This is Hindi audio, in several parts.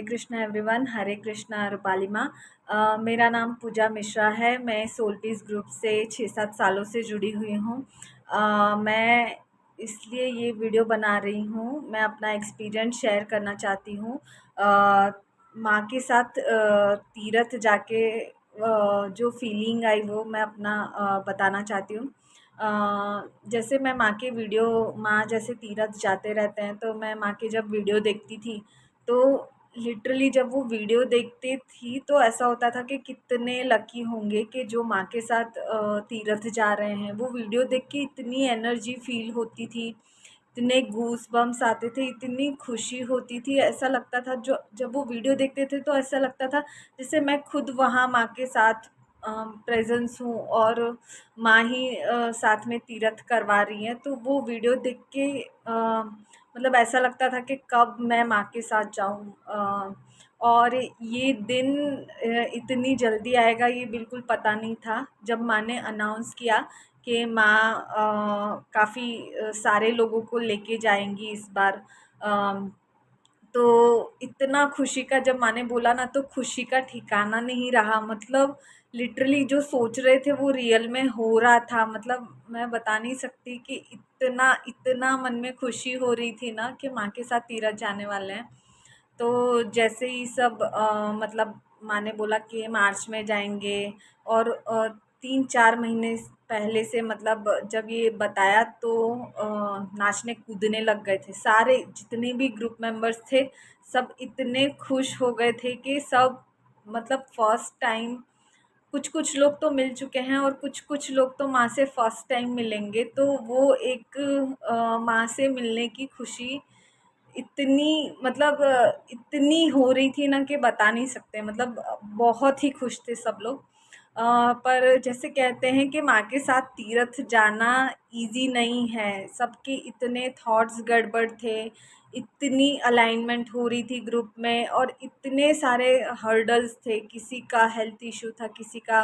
हरे कृष्णा एवरीवन। हरे कृष्णा रूपाली माँ। मेरा नाम पूजा मिश्रा है। मैं सोल पीस ग्रुप से 6-7 सालों से जुड़ी हुई हूँ। मैं इसलिए ये वीडियो बना रही हूँ, मैं अपना एक्सपीरियंस शेयर करना चाहती हूँ। माँ के साथ तीरथ जाके जो फीलिंग आई वो मैं अपना बताना चाहती हूँ। जैसे मैं माँ के वीडियो, माँ जैसे तीरथ जाते रहते हैं तो मैं माँ की जब वीडियो देखती थी तो लिटरली जब वो वीडियो देखती थी तो ऐसा होता था कि कितने लकी होंगे कि जो माँ के साथ तीरथ जा रहे हैं। वो वीडियो देख के इतनी एनर्जी फील होती थी, इतने गूस बम्स आते थे, इतनी खुशी होती थी। ऐसा लगता था जो जब वो वीडियो देखते थे तो ऐसा लगता था जैसे मैं खुद वहाँ माँ के साथ प्रेजेंस हूँ और माँ ही साथ में तीरथ करवा रही हैं। तो वो वीडियो देख के मतलब ऐसा लगता था कि कब मैं माँ के साथ जाऊँ। और ये दिन इतनी जल्दी आएगा ये बिल्कुल पता नहीं था। जब माँ ने अनाउंस किया कि माँ काफ़ी सारे लोगों को लेके जाएंगी इस बार, तो इतना खुशी का जब माँ ने बोला ना तो खुशी का ठिकाना नहीं रहा। मतलब लिटरली जो सोच रहे थे वो रियल में हो रहा था। मतलब मैं बता नहीं सकती कि इतना इतना मन में खुशी हो रही थी ना कि माँ के साथ तीरथ जाने वाले हैं। तो जैसे ही सब मतलब माँ ने बोला कि मार्च में जाएंगे और 3-4 महीने पहले से मतलब जब ये बताया तो नाचने कूदने लग गए थे। सारे जितने भी ग्रुप मेंबर्स थे सब इतने खुश हो गए थे कि सब मतलब फर्स्ट टाइम, कुछ कुछ लोग तो मिल चुके हैं और कुछ कुछ लोग तो माँ से फर्स्ट टाइम मिलेंगे। तो वो एक माँ से मिलने की खुशी इतनी मतलब इतनी हो रही थी ना कि बता नहीं सकते। मतलब बहुत ही खुश थे सब लोग। पर जैसे कहते हैं कि माँ के साथ तीरथ जाना इजी नहीं है। सबके इतने थॉट्स गड़बड़ थे, इतनी अलाइनमेंट हो रही थी ग्रुप में और इतने सारे हर्डल्स थे। किसी का हेल्थ इशू था, किसी का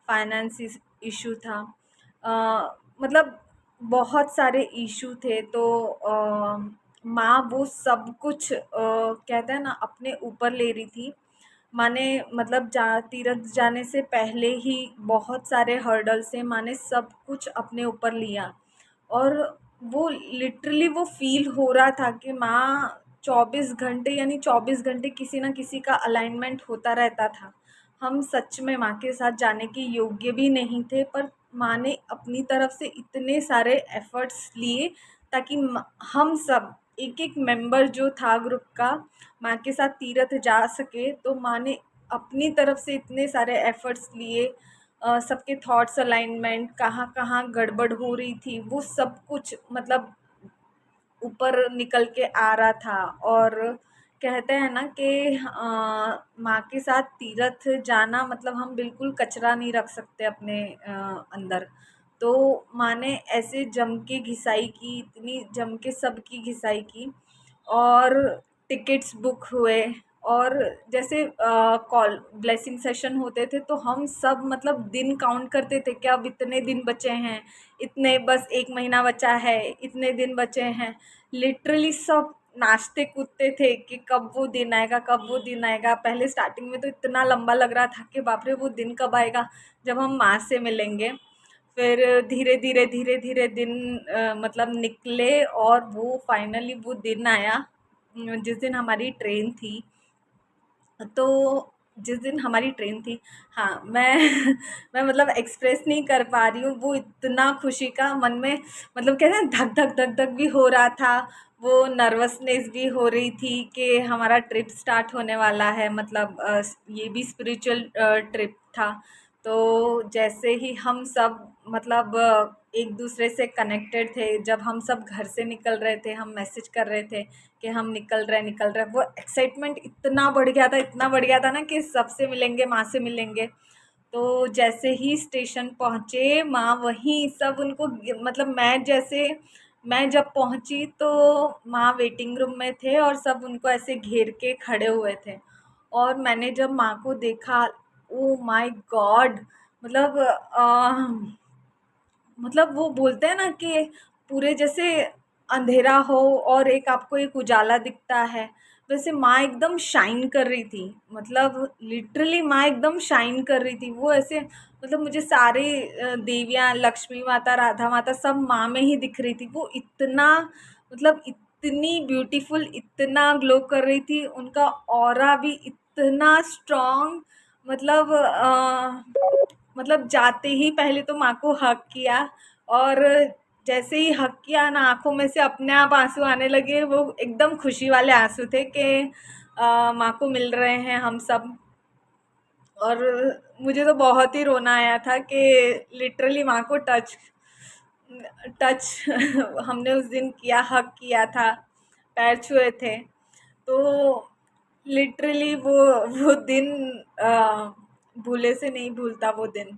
फाइनेंस इशू था, मतलब बहुत सारे इशू थे। तो माँ वो सब कुछ कहते हैं ना अपने ऊपर ले रही थी। माँ ने मतलब तीरथ जाने से पहले ही बहुत सारे हर्डल से माँ ने सब कुछ अपने ऊपर लिया और वो लिटरली वो फील हो रहा था कि माँ 24 घंटे यानी 24 घंटे किसी ना किसी का अलाइनमेंट होता रहता था। हम सच में माँ के साथ जाने के योग्य भी नहीं थे, पर माँ ने अपनी तरफ से इतने सारे एफर्ट्स लिए ताकि हम सब एक एक मेंबर जो था ग्रुप का माँ के साथ तीरथ जा सके। तो माँ ने अपनी तरफ से इतने सारे एफर्ट्स लिए। सबके थॉट्स अलाइनमेंट कहाँ कहाँ गड़बड़ हो रही थी वो सब कुछ मतलब ऊपर निकल के आ रहा था। और कहते हैं ना कि माँ के साथ तीरथ जाना मतलब हम बिल्कुल कचरा नहीं रख सकते अपने अंदर। तो माँ ने ऐसे जम के घिसाई की, इतनी जम के सबकी घिसाई की और टिकट्स बुक हुए। और जैसे कॉल ब्लेसिंग सेशन होते थे तो हम सब मतलब दिन काउंट करते थे कि अब इतने दिन बचे हैं, इतने बस 1 महीना बचा है, इतने दिन बचे हैं। लिटरली सब नाचते कूदते थे कि कब वो दिन आएगा, कब वो दिन आएगा। पहले स्टार्टिंग में तो इतना लंबा लग रहा था कि बाप रे वो दिन कब आएगा जब हम माँ से मिलेंगे। फिर धीरे धीरे धीरे धीरे दिन मतलब निकले और वो फाइनली वो दिन आया जिस दिन हमारी ट्रेन थी। तो जिस दिन हमारी ट्रेन थी, हाँ मैं मैं मतलब एक्सप्रेस नहीं कर पा रही हूँ। वो इतना खुशी का मन में मतलब कहते हैं धक धक धक धक भी हो रहा था, वो नर्वसनेस भी हो रही थी कि हमारा ट्रिप स्टार्ट होने वाला है। मतलब ये भी स्पिरिचुअल ट्रिप था। तो जैसे ही हम सब मतलब एक दूसरे से कनेक्टेड थे, जब हम सब घर से निकल रहे थे हम मैसेज कर रहे थे कि हम निकल रहे हैं। वो एक्साइटमेंट इतना बढ़ गया था, इतना बढ़ गया था ना कि सबसे मिलेंगे, माँ से मिलेंगे। तो जैसे ही स्टेशन पहुँचे माँ वहीं सब उनको मतलब मैं जब पहुँची तो माँ वेटिंग रूम में थे और सब उनको ऐसे घेर के खड़े हुए थे। और मैंने जब माँ को देखा, ओ माय गॉड! मतलब मतलब वो बोलते हैं ना कि पूरे जैसे अंधेरा हो और एक आपको एक उजाला दिखता है, वैसे माँ एकदम शाइन कर रही थी, मतलब लिटरली माँ एकदम शाइन कर रही थी। वो ऐसे मतलब मुझे सारे देवियाँ, लक्ष्मी माता, राधा माता सब माँ में ही दिख रही थी। वो इतना मतलब इतनी ब्यूटीफुल, इतना ग्लो कर रही थी, उनका ऑरा भी इतना स्ट्रॉन्ग। मतलब मतलब जाते ही पहले तो माँ को हग किया, और जैसे ही हग किया ना, आँखों में से अपने आप आँसू आने लगे। वो एकदम खुशी वाले आँसू थे कि माँ को मिल रहे हैं हम सब। और मुझे तो बहुत ही रोना आया था कि लिटरली माँ को टच टच हमने उस दिन किया, हग किया था, पैर छुए थे। तो लिटरली वो दिन भूले से नहीं भूलता वो दिन।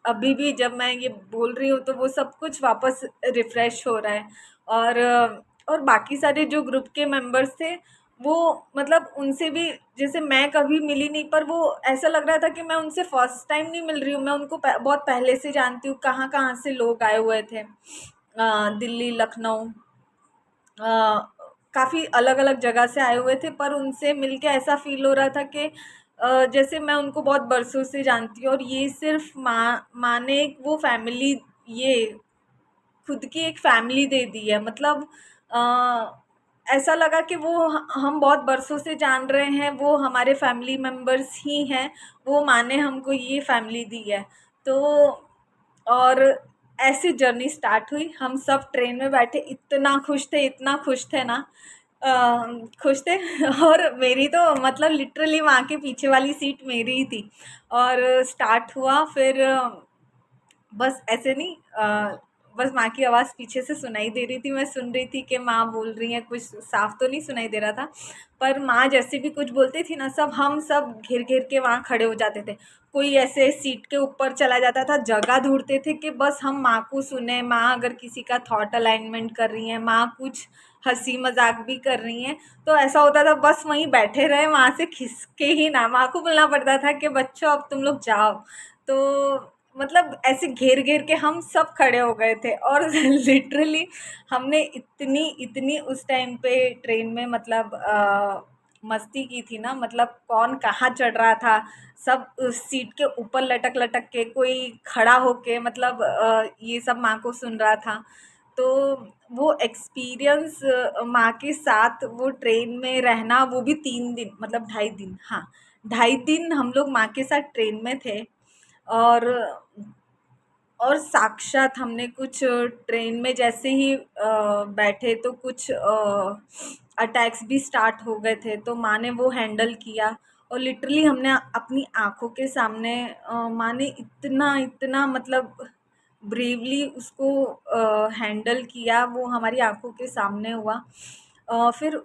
अभी भी जब मैं ये बोल रही हूँ तो वो सब कुछ वापस रिफ्रेश हो रहा है। और और बाकी सारे जो ग्रुप के मेंबर्स थे, वो मतलब उनसे भी जैसे मैं कभी मिली नहीं, पर वो ऐसा लग रहा था कि मैं उनसे फर्स्ट टाइम नहीं मिल रही हूँ। मैं उनको बहुत पहले से जानती हूँ, कहाँ कहाँ से लोग आए हुए थे, दिल्ली, लखनऊ, काफ़ी अलग-अलग जगह से आए हुए थे। पर उनसे मिलके ऐसा फ़ील हो रहा था कि जैसे मैं उनको बहुत बरसों से जानती हूँ, और ये सिर्फ़ माँ ने एक वो फ़ैमिली, ये खुद की एक फ़ैमिली दे दी है। मतलब ऐसा लगा कि वो हम बहुत बरसों से जान रहे हैं, वो हमारे फ़ैमिली मेंबर्स ही हैं, वो माँ ने हमको ये फ़ैमिली दी है। तो और ऐसी जर्नी स्टार्ट हुई। हम सब ट्रेन में बैठे इतना खुश थे, इतना खुश थे ना, अ, खुश थे और मेरी तो मतलब लिटरली माँ के पीछे वाली सीट मेरी ही थी। और स्टार्ट हुआ, फिर बस ऐसे नहीं, बस माँ की आवाज़ पीछे से सुनाई दे रही थी। मैं सुन रही थी कि माँ बोल रही हैं, कुछ साफ तो नहीं सुनाई दे रहा था, पर माँ जैसे भी कुछ बोलती थी ना, सब हम सब घिर घिर के वहाँ खड़े हो जाते थे। कोई ऐसे सीट के ऊपर चला जाता था, जगह ढूंढते थे कि बस हम माँ को सुने। माँ अगर किसी का थॉट अलाइनमेंट कर रही हैं, माँ कुछ हंसी मजाक भी कर रही हैं, तो ऐसा होता था बस वहीं बैठे रहे, वहाँ से खिसके ही ना। माँ को बोलना पड़ता था कि बच्चों अब तुम लोग जाओ। तो मतलब ऐसे घेर घेर के हम सब खड़े हो गए थे। और लिटरली हमने इतनी इतनी उस टाइम पे ट्रेन में मतलब मस्ती की थी ना। मतलब कौन कहाँ चढ़ रहा था, सब उस सीट के ऊपर लटक लटक के, कोई खड़ा होके, मतलब ये सब माँ को सुन रहा था। तो वो एक्सपीरियंस माँ के साथ वो ट्रेन में रहना, वो भी 3 दिन, मतलब 2.5 दिन, हाँ 2.5 दिन हम लोग माँ के साथ ट्रेन में थे। और साक्षात हमने कुछ ट्रेन में जैसे ही बैठे तो कुछ अटैक्स भी स्टार्ट हो गए थे, तो माँ ने वो हैंडल किया। और लिटरली हमने अपनी आँखों के सामने माँ ने इतना इतना मतलब ब्रेवली उसको हैंडल किया, वो हमारी आँखों के सामने हुआ। फिर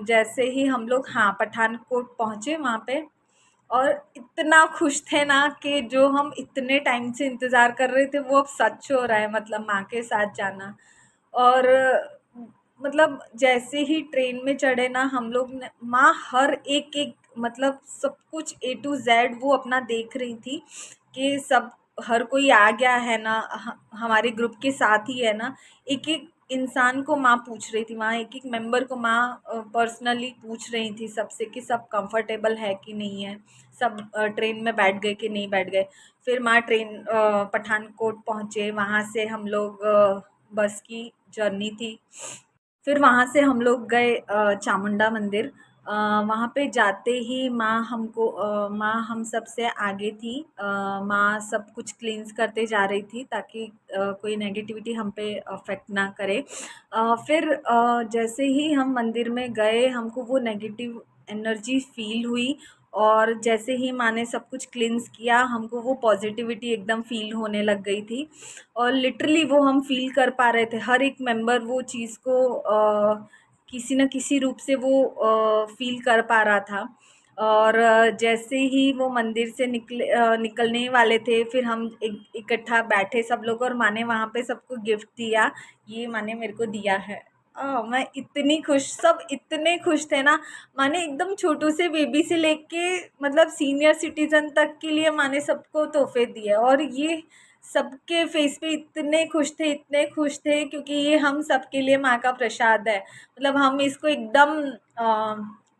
जैसे ही हम लोग, हाँ, पठानकोट पहुँचे वहाँ पे, और इतना खुश थे ना कि जो हम इतने टाइम से इंतज़ार कर रहे थे वो अब सच हो रहा है, मतलब माँ के साथ जाना। और मतलब जैसे ही ट्रेन में चढ़े ना हम लोग ने, माँ हर एक एक मतलब सब कुछ ए टू जेड वो अपना देख रही थी कि सब, हर कोई आ गया है ना, हमारे ग्रुप के साथ ही है ना। एक एक इंसान को माँ पूछ रही थी, माँ एक एक मेंबर को माँ पर्सनली पूछ रही थी सबसे कि सब कंफर्टेबल है कि नहीं है, सब ट्रेन में बैठ गए कि नहीं बैठ गए। फिर माँ ट्रेन पठानकोट पहुँचे, वहाँ से हम लोग बस की जर्नी थी। फिर वहाँ से हम लोग गए चामुंडा मंदिर। वहाँ पे जाते ही माँ हमको माँ हम सब से आगे थी। माँ सब कुछ क्लींस करते जा रही थी ताकि कोई नेगेटिविटी हम पे अफेक्ट ना करे। फिर जैसे ही हम मंदिर में गए, हमको वो नेगेटिव एनर्जी फील हुई। और जैसे ही माँ ने सब कुछ क्लींस किया, हमको वो पॉजिटिविटी एकदम फील होने लग गई थी। और लिटरली वो हम फ़ील कर पा रहे थे, हर एक मेंबर वो चीज़ को किसी न किसी रूप से वो फ़ील कर पा रहा था। और जैसे ही वो मंदिर से निकलने वाले थे, फिर हम इकट्ठा बैठे सब लोग, और माँ ने वहाँ पे सबको गिफ्ट दिया। ये माँ ने मेरे को दिया है। मैं इतनी खुश, सब इतने खुश थे ना। माँ ने एकदम छोटू से बेबी से लेके मतलब सीनियर सिटीज़न तक के लिए माँ ने सबको तोहफ़े दिए। और ये सबके फेस पे इतने खुश थे क्योंकि ये हम सबके लिए माँ का प्रसाद है। मतलब हम इसको एकदम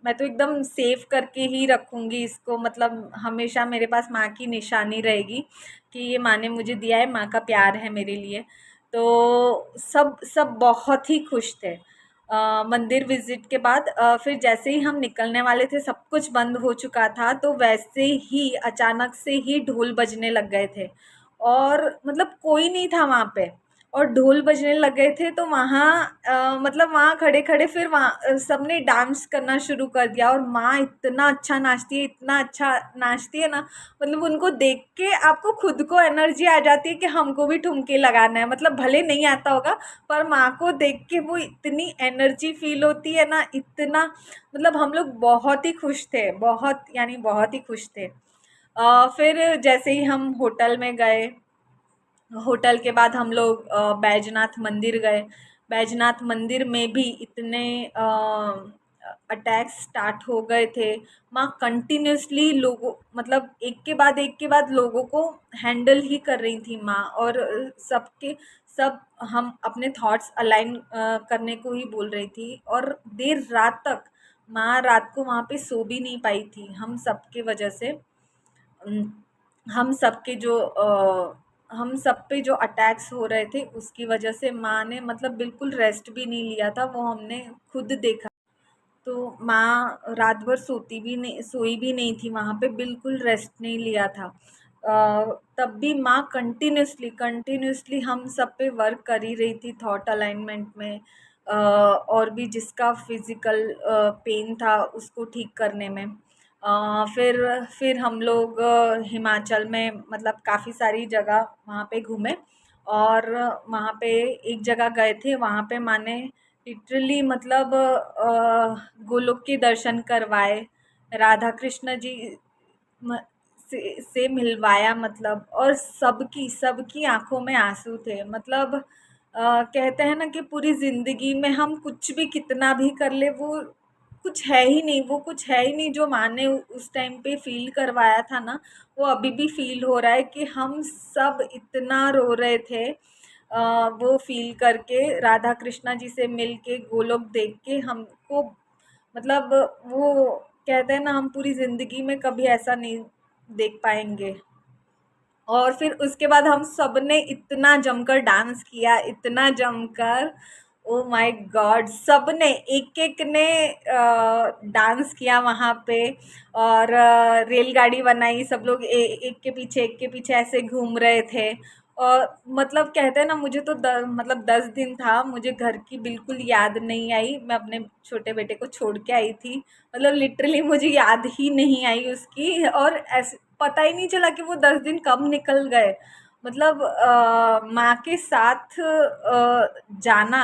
मैं तो एकदम सेव करके ही रखूँगी इसको, मतलब हमेशा मेरे पास माँ की निशानी रहेगी कि ये माँ ने मुझे दिया है, माँ का प्यार है मेरे लिए। तो सब सब बहुत ही खुश थे। मंदिर विज़िट के बाद फिर जैसे ही हम निकलने वाले थे, सब कुछ बंद हो चुका था, तो वैसे ही अचानक से ही ढोल बजने लग गए थे और मतलब कोई नहीं था वहाँ पे और ढोल बजने लग गए थे। तो वहाँ मतलब वहाँ खड़े-खड़े फिर वहाँ सबने डांस करना शुरू कर दिया और माँ इतना अच्छा नाचती है, इतना अच्छा नाचती है ना, मतलब उनको देख के आपको खुद को एनर्जी आ जाती है कि हमको भी ठुमके लगाना है। मतलब भले नहीं आता होगा, पर माँ को देख के वो इतनी एनर्जी फ़ील होती है ना, इतना मतलब हम लोग बहुत ही खुश थे, बहुत यानी बहुत ही खुश थे। फिर जैसे ही हम होटल में गए, होटल के बाद हम लोग बैजनाथ मंदिर गए। बैजनाथ मंदिर में भी इतने अटैक्स स्टार्ट हो गए थे। माँ कंटिन्यूसली लोगों मतलब एक के बाद लोगों को हैंडल ही कर रही थी माँ, और सबके सब हम अपने थॉट्स अलाइन करने को ही बोल रही थी। और देर रात तक माँ रात को वहाँ पे सो भी नहीं पाई थी हम सबके वजह से। उम, हम सबके जो हम सब पे जो अटैक्स हो रहे थे उसकी वजह से माँ ने मतलब बिल्कुल रेस्ट भी नहीं लिया था, वो हमने खुद देखा। तो माँ रात भर सोई भी नहीं थी वहाँ पे, बिल्कुल रेस्ट नहीं लिया था। तब भी माँ कंटिन्यूसली हम सब पे वर्क कर ही रही थी थॉट अलाइनमेंट में, और भी जिसका फिज़िकल पेन था उसको ठीक करने में। फिर हम लोग हिमाचल में मतलब काफ़ी सारी जगह वहाँ पे घूमे, और वहाँ पे एक जगह गए थे, वहाँ पे माँ ने लिटरली मतलब गोलोक के दर्शन करवाए, राधा कृष्ण जी म से मिलवाया मतलब, और सबकी आँखों में आँसू थे। मतलब कहते हैं ना कि पूरी ज़िंदगी में हम कुछ भी कितना भी कर ले, वो कुछ है ही नहीं, वो कुछ है ही नहीं जो माँ ने उस टाइम पे फ़ील करवाया था ना, वो अभी भी फ़ील हो रहा है कि हम सब इतना रो रहे थे। वो फ़ील करके, राधा कृष्णा जी से मिल के, गोलोक देख के हमको मतलब वो कहते हैं ना, हम पूरी ज़िंदगी में कभी ऐसा नहीं देख पाएँगे। और फिर उसके बाद हम सबने इतना जमकर डांस किया, इतना जमकर, ओ माय गॉड! सबने एक-एक ने डांस किया वहाँ पे, और रेलगाड़ी बनाई, सब लोग एक के पीछे ऐसे घूम रहे थे। और मतलब कहते हैं ना, मुझे तो मतलब 10 दिन था, मुझे घर की बिल्कुल याद नहीं आई। मैं अपने छोटे बेटे को छोड़ के आई थी, मतलब लिटरली मुझे याद ही नहीं आई उसकी, और ऐसे पता ही नहीं चला कि वो 10 दिन कब निकल गए। मतलब माँ के साथ जाना,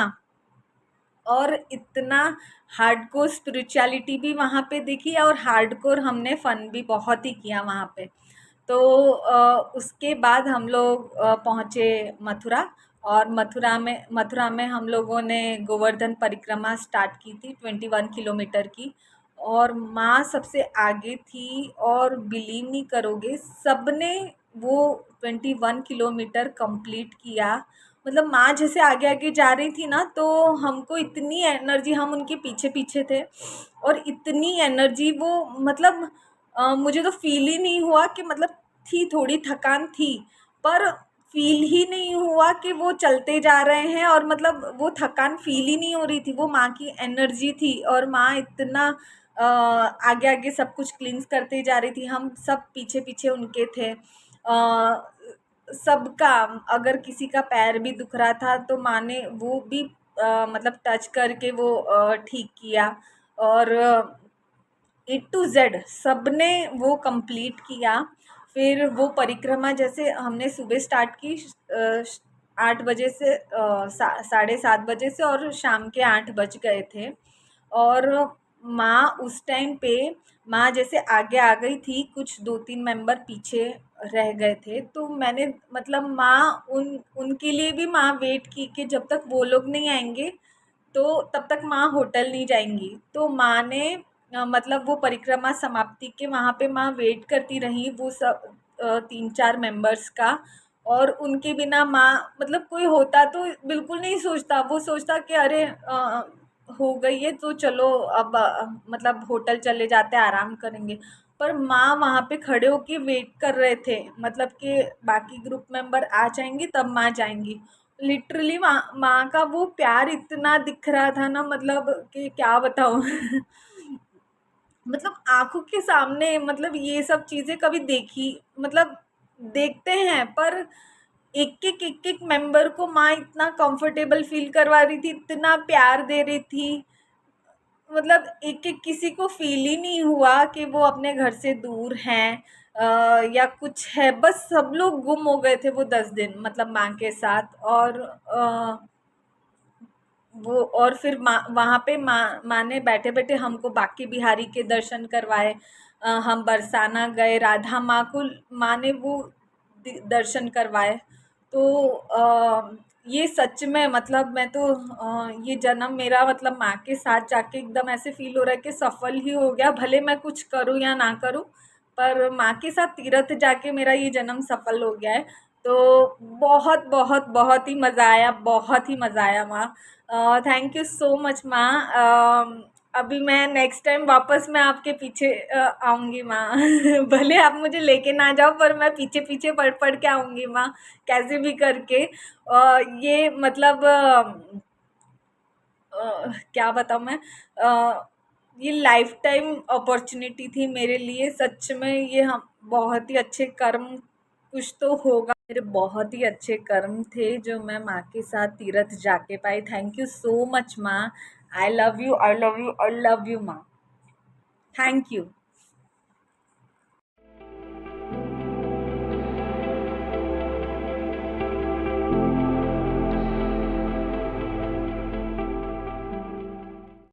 और इतना हार्डकोर स्पिरिचुअलिटी भी वहाँ पे दिखी, और हार्डकोर हमने फन भी बहुत ही किया वहाँ पे। तो उसके बाद हम लोग पहुँचे मथुरा, और मथुरा में हम लोगों ने गोवर्धन परिक्रमा स्टार्ट की थी 21 किलोमीटर की, और माँ सबसे आगे थी, और बिलीव नहीं करोगे, सबने वो 21 किलोमीटर कंप्लीट किया। मतलब माँ जैसे आगे आगे जा रही थी ना, तो हमको इतनी एनर्जी, हम उनके पीछे पीछे थे, और इतनी एनर्जी वो मतलब मुझे तो फील ही नहीं हुआ कि मतलब थी, थोड़ी थकान थी, पर फील ही नहीं हुआ कि वो चलते जा रहे हैं, और मतलब वो थकान फील ही नहीं हो रही थी, वो माँ की एनर्जी थी, और माँ इतना आगे आगे सब कुछ क्लींस करते जा रही थी, हम सब पीछे पीछे उनके थे। सबका, अगर किसी का पैर भी दुख रहा था तो माँ ने वो भी मतलब टच करके वो ठीक किया, और A to Z सबने वो कंप्लीट किया। फिर वो परिक्रमा जैसे हमने सुबह स्टार्ट की 8 बजे से, 7:30 बजे से, और शाम के 8 बज गए थे। और माँ उस टाइम पे, माँ जैसे आगे आ गई थी, कुछ 2-3 मेंबर पीछे रह गए थे, तो मैंने मतलब माँ उनके लिए भी माँ वेट की कि जब तक वो लोग नहीं आएंगे तो तब तक माँ होटल नहीं जाएंगी। तो माँ ने मतलब वो परिक्रमा समाप्ति के वहाँ पे माँ वेट करती रही, वो सब 3-4 मेंबर्स का। और उनके बिना माँ मतलब कोई होता तो बिल्कुल नहीं सोचता, वो सोचता कि अरे हो गई है तो चलो अब मतलब होटल चले जाते हैं, आराम करेंगे। पर माँ वहाँ पे खड़े होके वेट कर रहे थे, मतलब कि बाकी ग्रुप मेंबर आ जाएंगे तब माँ जाएंगी। लिटरली माँ का वो प्यार इतना दिख रहा था ना, मतलब कि क्या बताऊँ। मतलब आँखों के सामने, मतलब ये सब चीज़ें कभी देखी, मतलब देखते हैं पर एक-एक मेंबर को माँ इतना कंफर्टेबल फ़ील करवा रही थी, इतना प्यार दे रही थी। मतलब एक-एक किसी को फ़ील ही नहीं हुआ कि वो अपने घर से दूर हैं या कुछ है। बस सब लोग गुम हो गए थे वो 10 दिन, मतलब माँ के साथ। और वो और फिर माँ वहाँ पे माँ ने बैठे-बैठे हमको बांके बिहारी के दर्शन करवाए। हम बरसाना गए, राधा माँ को माँ ने वो दर्शन करवाए। तो ये सच में मतलब मैं तो ये जन्म मेरा मतलब माँ के साथ जाके एकदम ऐसे फील हो रहा है कि सफल ही हो गया, भले मैं कुछ करूँ या ना करूँ, पर माँ के साथ तीर्थ जाके मेरा ये जन्म सफल हो गया है। तो बहुत बहुत बहुत ही मज़ा आया, बहुत ही मज़ा आया माँ। थैंक यू सो मच माँ। अभी मैं नेक्स्ट टाइम वापस मैं आपके पीछे आऊँगी माँ। भले आप मुझे लेके ना जाओ पर मैं पीछे पीछे पढ़ पढ़ के आऊँगी माँ, कैसे भी करके। ये मतलब क्या बताऊँ मैं, ये लाइफ टाइम अपॉर्चुनिटी थी मेरे लिए, सच में ये हम बहुत ही अच्छे कर्म कुछ तो होगा, मेरे बहुत ही अच्छे कर्म थे जो मैं माँ के साथ तीर्थ जाके पाई। थैंक यू सो मच माँ। I love you, I love you, I love you माँ। Thank you.